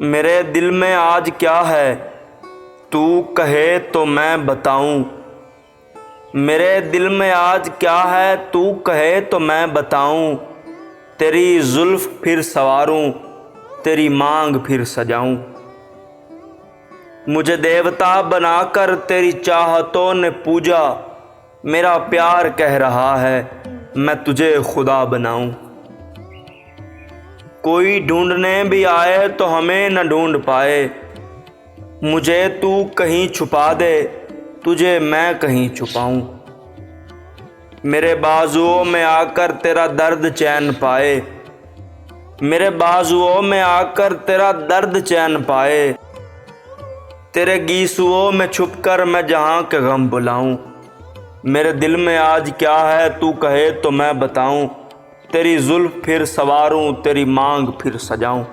मेरे दिल में आज क्या है तू कहे तो मैं बताऊं। मेरे दिल में आज क्या है तू कहे तो मैं बताऊं। तेरी जुल्फ फिर संवारूं, तेरी मांग फिर सजाऊं। मुझे देवता बनाकर तेरी चाहतों ने पूजा। मेरा प्यार कह रहा है मैं तुझे खुदा बनाऊं। कोई ढूंढने भी आए तो हमें न ढूंढ पाए। मुझे तू कहीं छुपा दे, तुझे मैं कहीं छुपाऊं। मेरे बाजुओं में आकर तेरा दर्द चैन पाए। मेरे बाजुओं में आकर तेरा दर्द चैन पाए। तेरे गीसुओं में छुपकर मैं जहां के गम बुलाऊं। मेरे दिल में आज क्या है तू कहे तो मैं बताऊं। तेरी जुल्फ फिर संवारूं, तेरी मांग फिर सजाऊं।